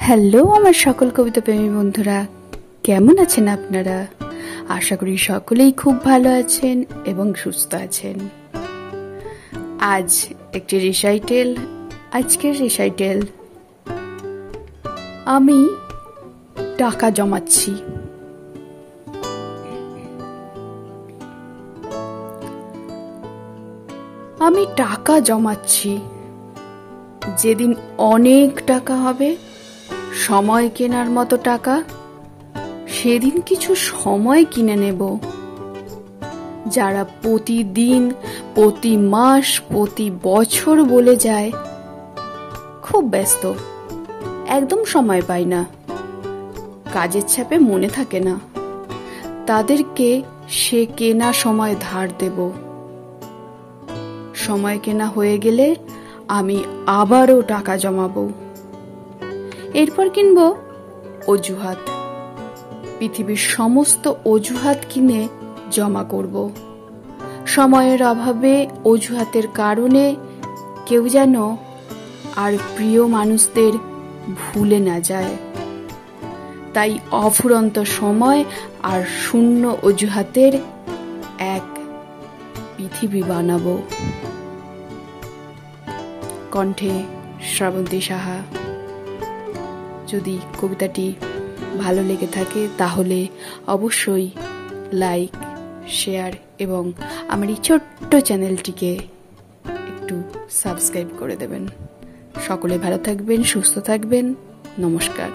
Hello আমার সকল কবিতা প্রেমী বন্ধুরা, কেমন আছেন আপনারা? আশা করি সকলেই খুব ভালো আছেন এবং সুস্থ আছেন। আজ একটি রিসাইটেল। আজকের রিসাইটেল আমি টাকা জমাচ্ছি। আমি টাকা জমাচ্ছি। যেদিন অনেক টাকা হবে, সময় কেনার মতো টাকা, সেদিন কিছু সময় কিনে নেব। যারা প্রতিদিন, প্রতি মাস, প্রতি বছর বলে যায় খুব ব্যস্ত, একদম সময় পাই না, কাজের চাপে মনে থাকে না, তাদেরকে সে কেনা সময় ধার দেব। সময় কেনা হয়ে গেলে আমি আবারও টাকা জমাবো। এরপর কিনবো অজুহাত। পৃথিবীর সমস্ত অজুহাত কিনে জমা করব। সময়ের অভাবে, অজুহাতের কারণে কেউ যেন আর প্রিয় মানুষদের ভুলে না যায়। তাই অফুরন্ত সময় আর শূন্য অজুহাতের এক পৃথিবী বানাবো। কণ্ঠে শ্রাবন্তী সাহা। যদি কবিতাটি ভালো লেগে থাকে তাহলে অবশ্যই লাইক, শেয়ার এবং আমার এই ছোট্ট চ্যানেলটিকে একটু সাবস্ক্রাইব করে দেবেন। সকলে ভালো থাকবেন, সুস্থ থাকবেন। নমস্কার।